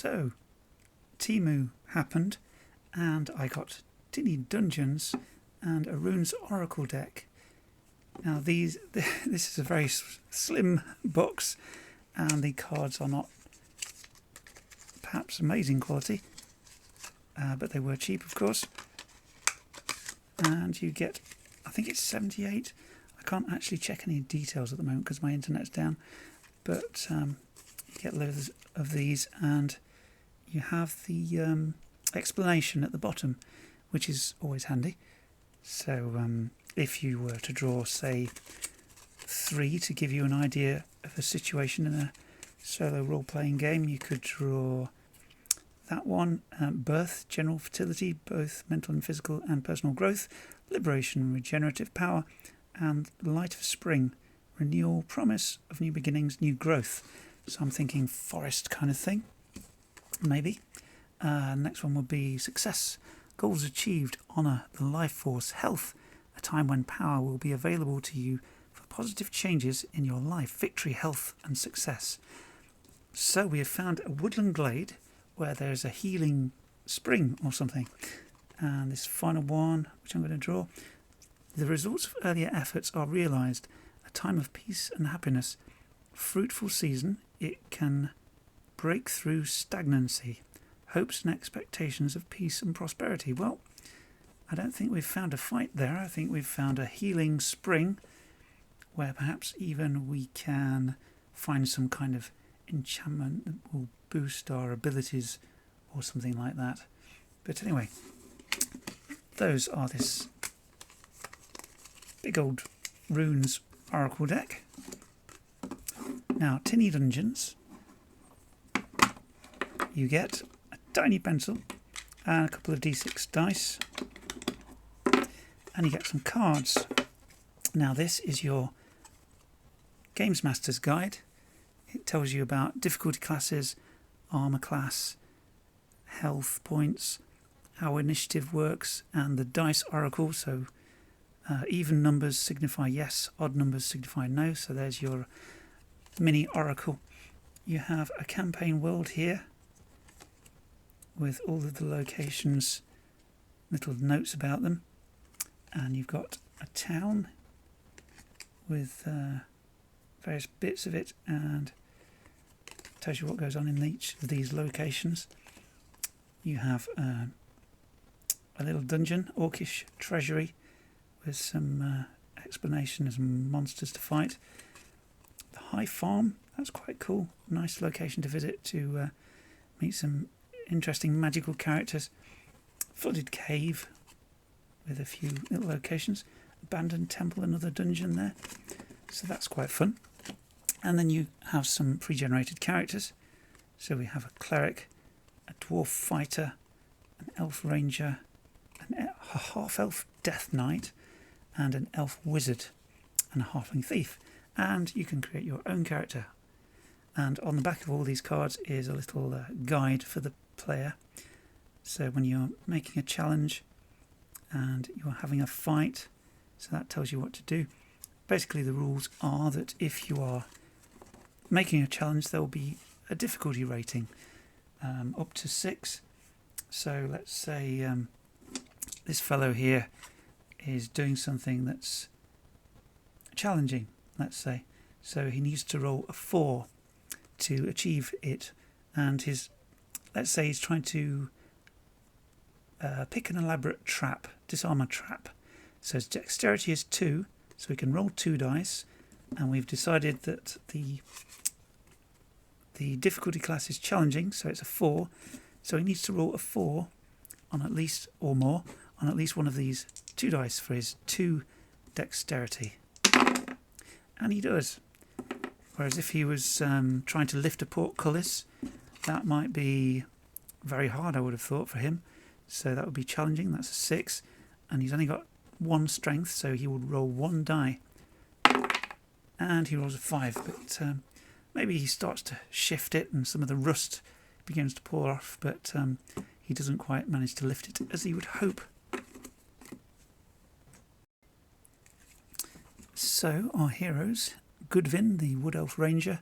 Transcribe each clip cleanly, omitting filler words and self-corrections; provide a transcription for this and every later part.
So, Temu happened, and I got Tinny Dungeons and a Runes Oracle deck. Now this is a very slim box, and the cards are not perhaps amazing quality, but they were cheap, of course. And you get, I think it's 78. I can't actually check any details at the moment because my internet's down, but you get loads of these, and you have the explanation at the bottom, which is always handy. So if you were to draw, say, 3 to give you an idea of a situation in a solo role-playing game, you could draw that one: birth, general fertility, both mental and physical, and personal growth, liberation, regenerative power, and light of spring, renewal, promise of new beginnings, new growth. So I'm thinking forest kind of thing, maybe. Next one would be success, goals achieved, honour, the life force, health, a time when power will be available to you for positive changes in your life, victory, health and success. So we have found a woodland glade where there's a healing spring or something. And this final one, which I'm going to draw: the results of earlier efforts are realised, a time of peace and happiness, fruitful season, it can break through stagnancy, hopes and expectations of peace and prosperity. Well, I don't think we've found a fight there. I think we've found a healing spring where perhaps even we can find some kind of enchantment that will boost our abilities or something like that. But anyway, those are this big old Runes Oracle deck. Now, Tinny Dungeons, you get a tiny pencil and a couple of D6 dice, and you get some cards. Now, this is your Games Master's Guide. It tells you about difficulty classes, armour class, health points, how initiative works, and the dice oracle. So even numbers signify yes, odd numbers signify no. So there's your mini oracle. You have a campaign world here with all of the locations, little notes about them, and you've got a town with various bits of it, and tells you what goes on in each of these locations. You have a little dungeon, orcish treasury, with some explanations and monsters to fight. The High Farm, that's quite cool. Nice location to visit to meet some interesting magical characters. Flooded Cave with a few little locations. Abandoned Temple, another dungeon there. So that's quite fun. And then you have some pre-generated characters. So we have a cleric, a dwarf fighter, an elf ranger, a half-elf death knight, and an elf wizard, and a halfling thief. And you can create your own character. And on the back of all these cards is a little guide for the player. So when you're making a challenge and you're having a fight, so that tells you what to do. Basically, the rules are that if you are making a challenge, there will be a difficulty rating up to 6. So let's say this fellow here is doing something that's challenging, let's say. So he needs to roll a 4 to achieve it. And let's say he's trying to pick an elaborate trap, disarm a trap. So his dexterity is 2, so we can roll 2 dice, and we've decided that the difficulty class is challenging, so it's a 4. So he needs to roll a 4 on at least, or more, on at least one of these 2 dice for his 2 dexterity. And he does. Whereas if he was trying to lift a portcullis, that might be very hard, I would have thought, for him. So that would be challenging. That's a 6. And he's only got 1 strength, so he would roll 1 die. And he rolls a 5. But maybe he starts to shift it and some of the rust begins to pour off, but he doesn't quite manage to lift it as he would hope. So our heroes: Goodvin, the Wood Elf Ranger;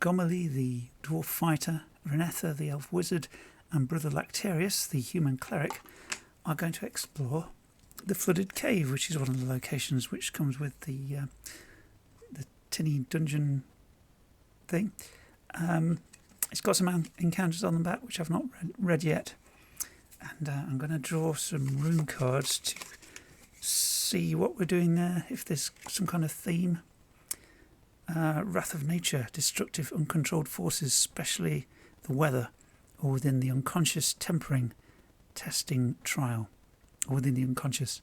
Gomely, the Dwarf Fighter; Renetha, the elf wizard, and Brother Lactarius, the human cleric, are going to explore the flooded cave, which is one of the locations which comes with the Tinny Dungeon thing. It's got some encounters on the back which I've not read yet, and I'm going to draw some rune cards to see what we're doing there, if there's some kind of theme. Wrath of nature, destructive uncontrolled forces, especially the weather, or within the unconscious tempering testing trial, or within the unconscious.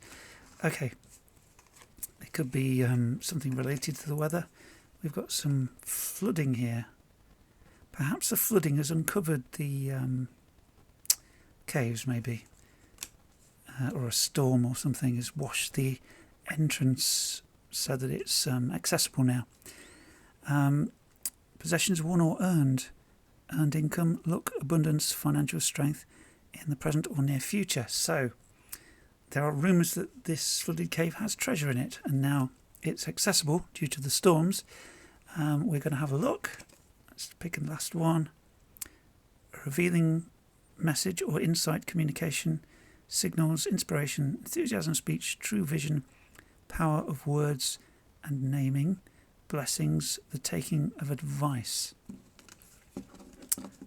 Okay, it could be something related to the weather. We've got some flooding here. Perhaps the flooding has uncovered the caves, maybe, or a storm or something has washed the entrance so that it's accessible now. Possessions won or earned income, luck, abundance, financial strength in the present or near future. So there are rumours that this flooded cave has treasure in it, and now it's accessible due to the storms. We're going to have a look. Let's pick the last one. A revealing message or insight, communication, signals, inspiration, enthusiasm, speech, true vision, power of words and naming, blessings, the taking of advice.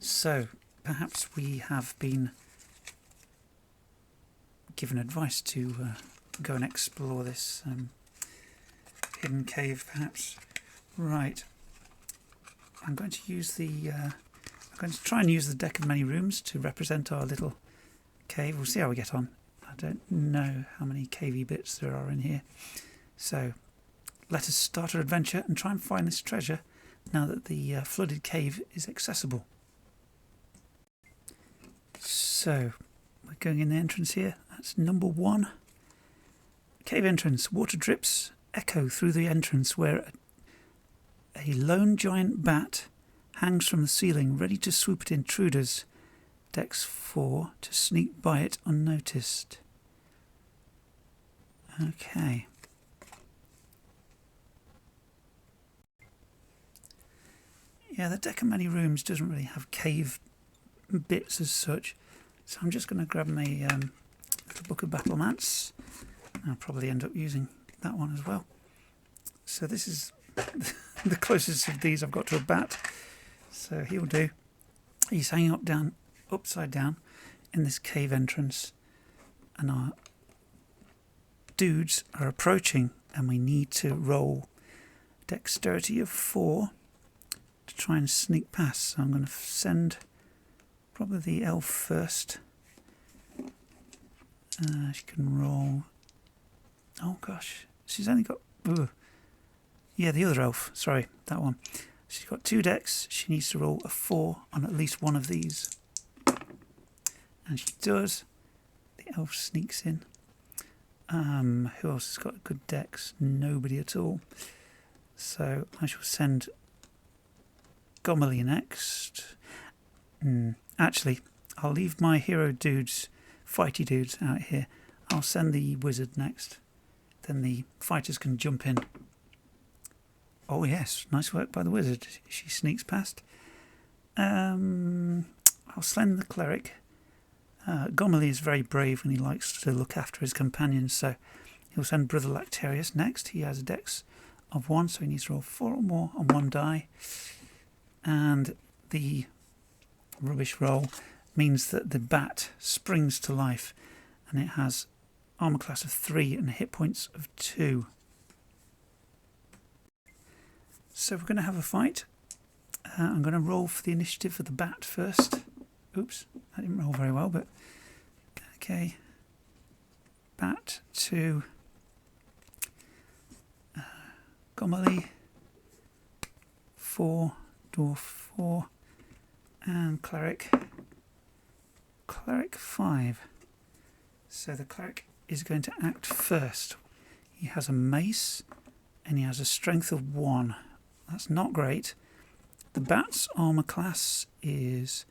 So perhaps we have been given advice to go and explore this hidden cave, perhaps. Right. I'm going to use I'm going to try and use the deck of many rooms to represent our little cave. We'll see how we get on. I don't know how many cavey bits there are in here. So let us start our adventure and try and find this treasure now that the flooded cave is accessible. So we're going in the entrance here. That's number 1. Cave entrance. Water drips echo through the entrance where a lone giant bat hangs from the ceiling, ready to swoop at intruders. Dex 4 to sneak by it unnoticed. Okay. Yeah, the deck of many rooms doesn't really have cave bits as such, so I'm just going to grab my little book of battlements. I'll probably end up using that one as well. So this is the closest of these I've got to a bat, so he'll do. He's hanging upside down in this cave entrance, and our dudes are approaching, and we need to roll dexterity of 4 to try and sneak past. So I'm going to send probably the elf first. She can roll. Oh gosh, she's only got. Yeah, the other elf. Sorry, that one. She's got 2 dex. She needs to roll a 4 on at least one of these, and she does. The elf sneaks in. Who else has got a good dex? Nobody at all. So I shall send Gomely next. Actually, I'll leave my hero dudes, fighty dudes, out here. I'll send the wizard next. Then the fighters can jump in. Oh yes, nice work by the wizard. She sneaks past. I'll send the cleric. Gomely is very brave and he likes to look after his companions, so he'll send Brother Lactarius next. He has a dex of 1, so he needs to roll 4 or more on 1 die. And the rubbish roll means that the bat springs to life, and it has armor class of 3 and hit points of 2. So we're going to have a fight. I'm going to roll for the initiative for the bat first. Oops, I didn't roll very well, but okay. Bat to Gomely 4, dwarf 4, and cleric 5. So the cleric is going to act first. He has a mace and he has a strength of 1. That's not great. The bat's armor class is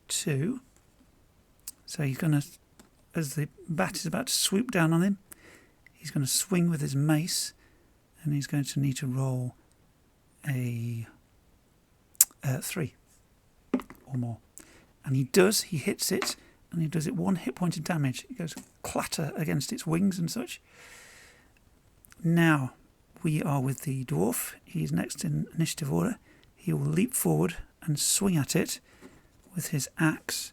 2. So he's going to, as the bat is about to swoop down on him, he's going to swing with his mace, and he's going to need to roll a 3 or more. And he does, he hits it, and he does it 1 hit point of damage. It goes clatter against its wings and such. Now, we are with the dwarf. He's next in initiative order. He will leap forward and swing at it with his axe.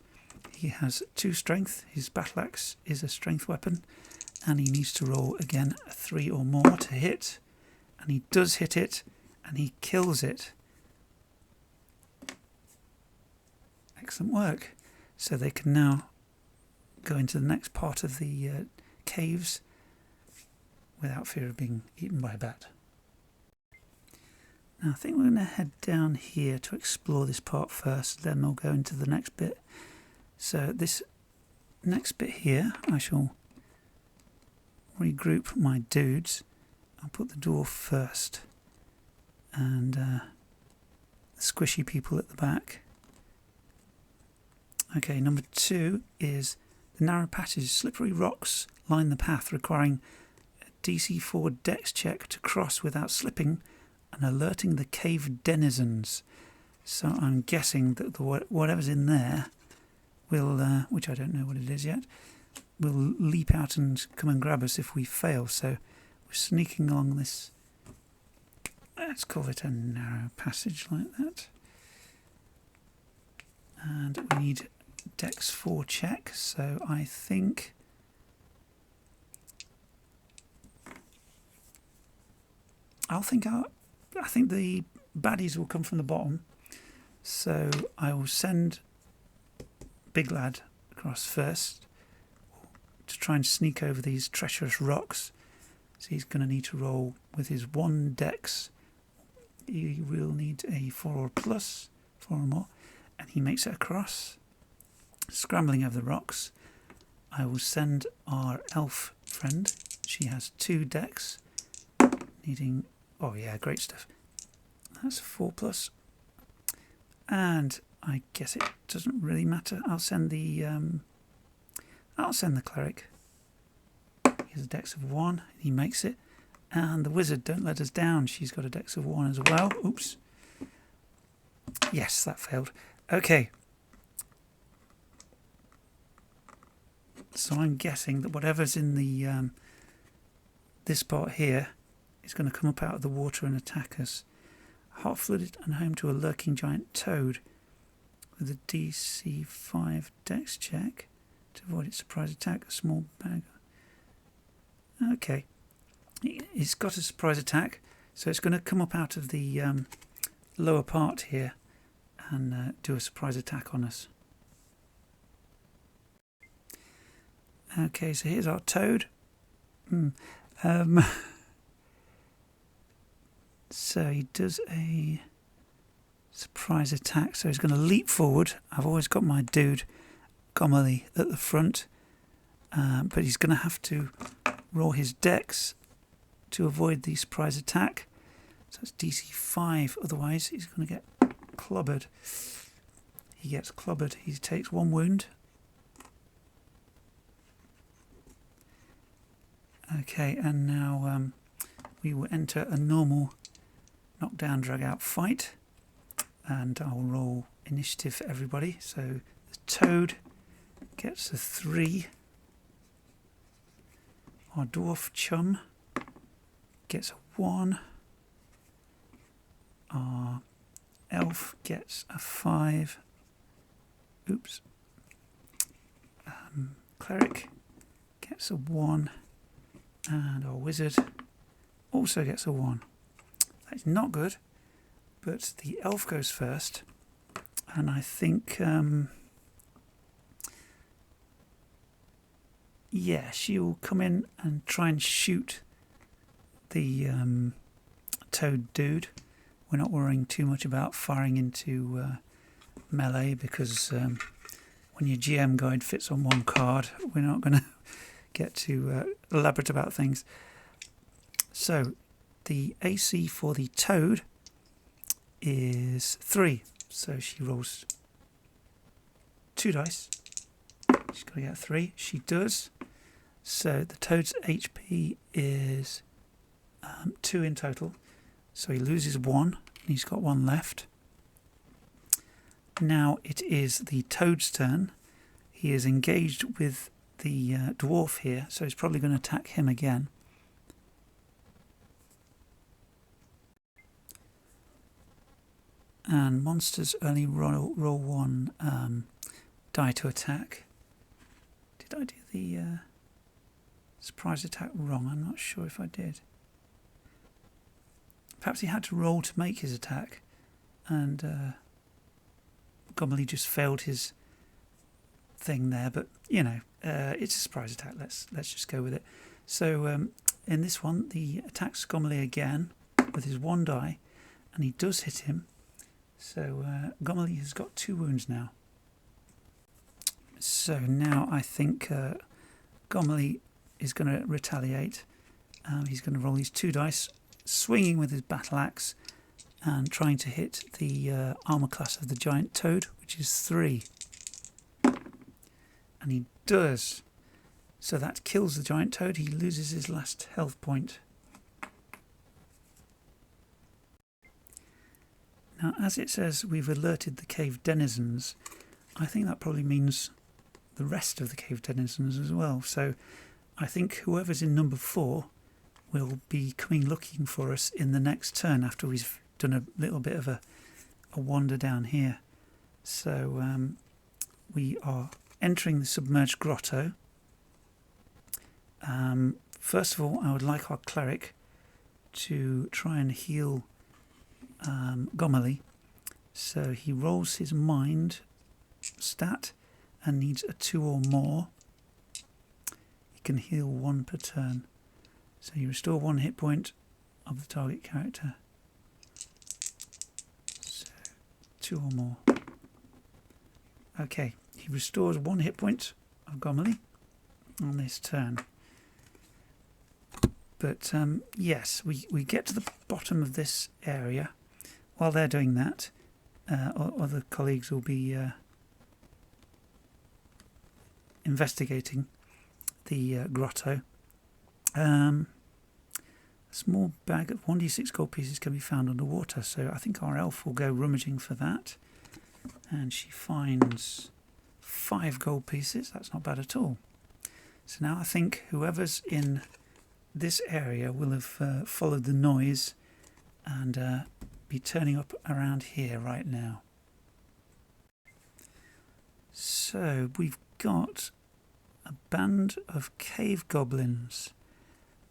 He has 2 strength. His battle axe is a strength weapon. And he needs to roll again a 3 or more to hit. And he does hit it, and he kills it. Excellent work. So they can now go into the next part of the caves without fear of being eaten by a bat. Now I think we're going to head down here to explore this part first, then we'll go into the next bit. So this next bit here, I shall regroup my dudes. I'll put the dwarf first, and the squishy people at the back. Okay, number 2 is the narrow passage. Slippery rocks line the path, requiring a DC 4 dex check to cross without slipping and alerting the cave denizens. So I'm guessing that whatever's in there will, which I don't know what it is yet, will leap out and come and grab us if we fail. So we're sneaking along this, let's call it a narrow passage like that. And we need Dex 4 check, so I think I think the baddies will come from the bottom, so I will send Big Lad across first to try and sneak over these treacherous rocks. So he's going to need to roll with his 1 dex. He will need a 4 or plus, 4 or more, and he makes it across, scrambling over the rocks. I will send our elf friend. She has 2 dex, needing, oh yeah, great stuff. That's a 4 plus. And I guess it doesn't really matter. I'll send the cleric. He has a dex of 1. He makes it. And the wizard, don't let us down. She's got a dex of 1 as well. Oops. Yes, that failed. Okay. So I'm guessing that whatever's in the this part here is going to come up out of the water and attack us. Hot-flooded and home to a lurking giant toad with a DC 5 dex check to avoid its surprise attack. A small bag. Okay. It's got a surprise attack, so it's going to come up out of the lower part here and do a surprise attack on us. Okay, so here's our toad. So he does a surprise attack, so he's going to leap forward. I've always got my dude Gomely at the front, but he's going to have to roll his dex to avoid the surprise attack. So it's DC 5, otherwise he's going to get clobbered. He gets clobbered. He takes 1 wound. Okay, and now we will enter a normal knockdown, drag out fight, and I'll roll initiative for everybody. So the toad gets a 3. Our dwarf chum gets a 1. Our elf gets a 5. Oops. Cleric gets a 1. And our wizard also gets a 1. That's not good, but the elf goes first, and I think, yeah, she'll come in and try and shoot the toad dude. We're not worrying too much about firing into melee because when your GM guide fits on 1 card, we're not going to get too elaborate about things. So the AC for the toad is 3. So she rolls 2 dice. She's got to get 3. She does. So the toad's HP is 2 in total. So he loses 1. And he's got 1 left. Now it is the toad's turn. He is engaged with the dwarf here, so he's probably going to attack him again. And monsters only roll one die to attack. Did I do the surprise attack wrong? I'm not sure if I did. Perhaps he had to roll to make his attack, and Gomely just failed his thing there. But you know, it's a surprise attack. Let's just go with it. So in this one, the attacks Gomely again with his one die, and he does hit him. So Gomely has got 2 wounds now. So now I think Gomely is going to retaliate. He's going to roll these 2 dice, swinging with his battle axe and trying to hit the armor class of the giant toad, which is 3. And he does. So that kills the giant toad. He loses his last health point. Now, as it says we've alerted the cave denizens, I think that probably means the rest of the cave denizens as well. So I think whoever's in number 4 will be coming looking for us in the next turn after we've done a little bit of a wander down here. So we are entering the submerged grotto. First of all, I would like our cleric to try and heal Gomely. So he rolls his mind stat and needs a 2 or more. He can heal 1 per turn. So you restore 1 hit point of the target character. So 2 or more. Okay, he restores 1 hit point of Gomely on this turn. But yes, we get to the bottom of this area. While they're doing that, other colleagues will be investigating the grotto. A small bag of 1d6 gold pieces can be found underwater, so I think our elf will go rummaging for that. And she finds 5 gold pieces. That's not bad at all. So now I think whoever's in this area will have followed the noise and be turning up around here right now. So we've got a band of cave goblins.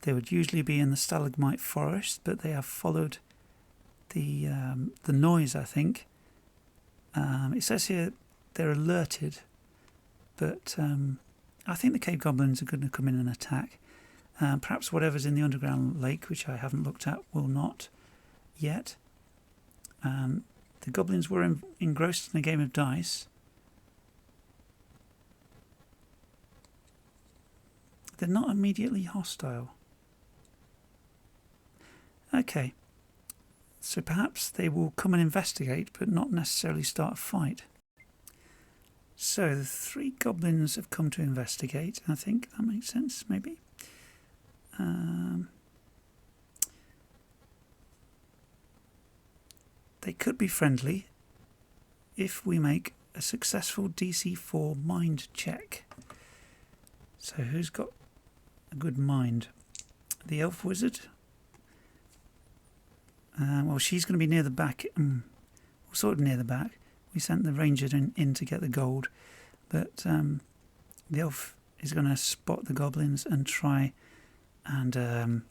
They would usually be in the stalagmite forest, but they have followed the noise, I think. It says here they're alerted, but I think the cave goblins are going to come in and attack. Perhaps whatever's in the underground lake, which I haven't looked at, will not yet. The goblins were engrossed in a game of dice. They're not immediately hostile. Okay, so perhaps they will come and investigate, but not necessarily start a fight. So the 3 goblins have come to investigate. I think that makes sense, maybe. They could be friendly if we make a successful DC4 mind check. So who's got a good mind? The elf wizard? Well, she's going to be near the back, sort of near the back. We sent the ranger in to get the gold, but the elf is going to spot the goblins and try and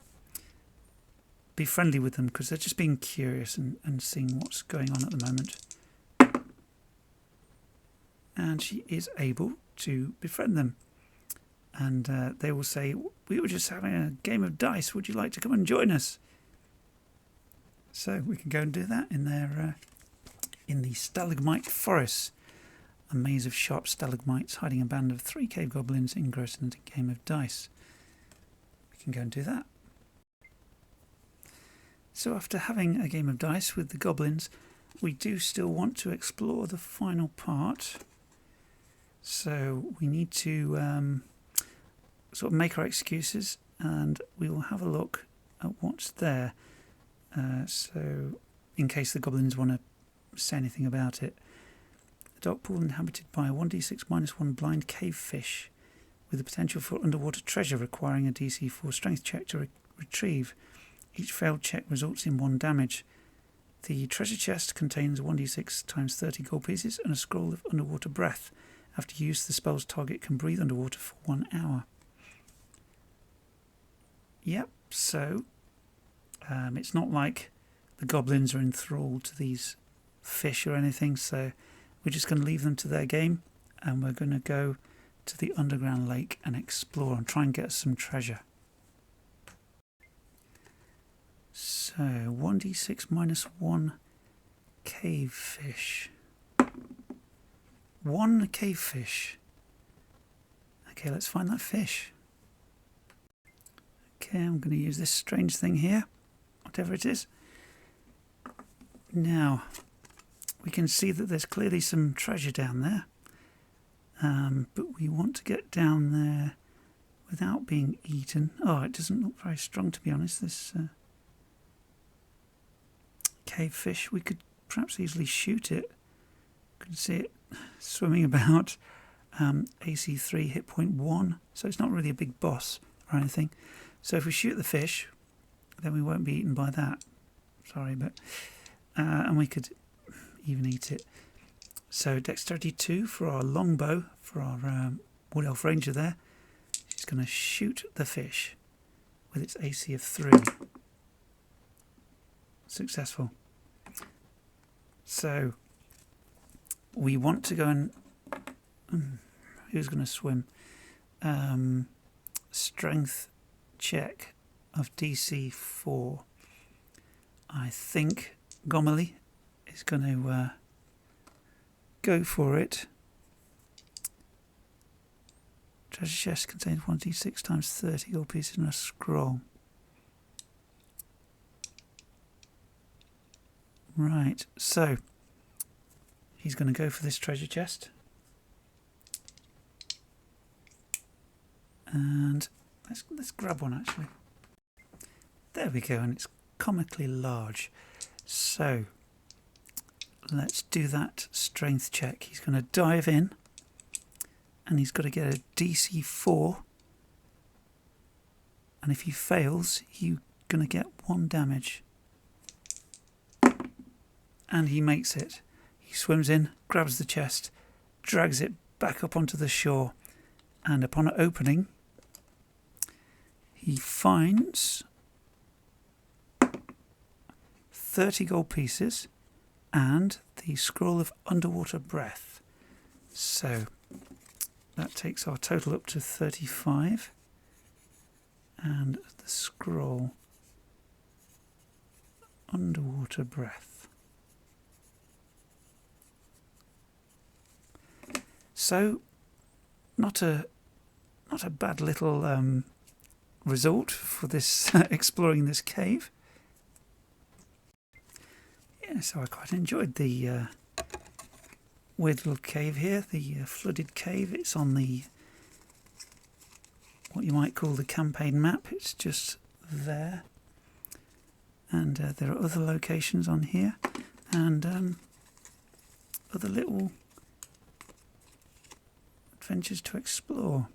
be friendly with them, because they're just being curious and seeing what's going on at the moment. And she is able to befriend them. And they will say, "We were just having a game of dice. Would you like to come and join us?" So we can go and do that in their in the stalagmite forest. A maze of sharp stalagmites hiding a band of 3 cave goblins engrossed in a game of dice. We can go and do that. So after having a game of dice with the goblins, we do still want to explore the final part. So we need to sort of make our excuses, and we will have a look at what's there. So in case the goblins want to say anything about it. The dark pool inhabited by a 1d6 - 1 blind cave fish with the potential for underwater treasure requiring a DC 4 strength check to retrieve. Each failed check results in 1 damage. The treasure chest contains 1d6 × 30 gold pieces and a scroll of underwater breath. After use, the spell's target can breathe underwater for 1 hour. Yep, so it's not like the goblins are enthralled to these fish or anything, so we're just going to leave them to their game, and we're going to go to the underground lake and explore and try and get some treasure. So 1d6 - 1 cave fish. 1 cave fish. Okay, let's find that fish. Okay, I'm going to use this strange thing here, whatever it is. Now, we can see that there's clearly some treasure down there, but we want to get down there without being eaten. Oh, it doesn't look very strong, to be honest, this cave fish. We could perhaps easily shoot it. You can see it swimming about. AC 3, hit point 1, so it's not really a big boss or anything. So if we shoot the fish, then we won't be eaten by that. Sorry, but and we could even eat it. So dexterity 2 for our longbow, for our wood elf ranger there. She's going to shoot the fish with its AC of 3. Successful. So we want to go and who's going to swim? Strength check of DC 4. I think Gomely is going to go for it. Treasure chest contains 1d6 × 30 gold pieces and a scroll. Right, so he's going to go for this treasure chest. And let's grab one actually. There we go, and it's comically large. So let's do that strength check. He's going to dive in, and he's got to get a DC 4. And if he fails, he's going to get 1 damage. And he makes it. He swims in, grabs the chest, drags it back up onto the shore, and upon opening, he finds 30 gold pieces and the scroll of underwater breath. So that takes our total up to 35. And the scroll, underwater breath. So not a bad little result for this exploring this cave. Yeah, so I quite enjoyed the weird little cave here, the flooded cave. It's on the what you might call the campaign map. It's just there, and there are other locations on here, and other little adventures to explore.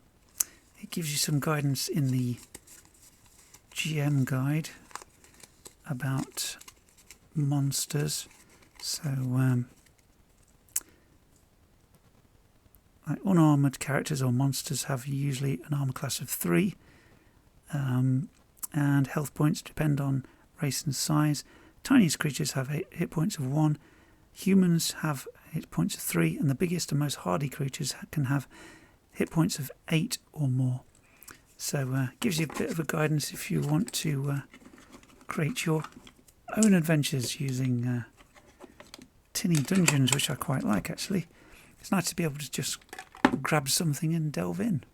It gives you some guidance in the GM guide about monsters. So like unarmoured characters or monsters have usually an armour class of 3, and health points depend on race and size. Tiniest creatures have hit points of 1, humans have hit points of 3, and the biggest and most hardy creatures can have hit points of 8 or more. So gives you a bit of a guidance if you want to create your own adventures using Tinny Dungeons, which I quite like actually. It's nice to be able to just grab something and delve in.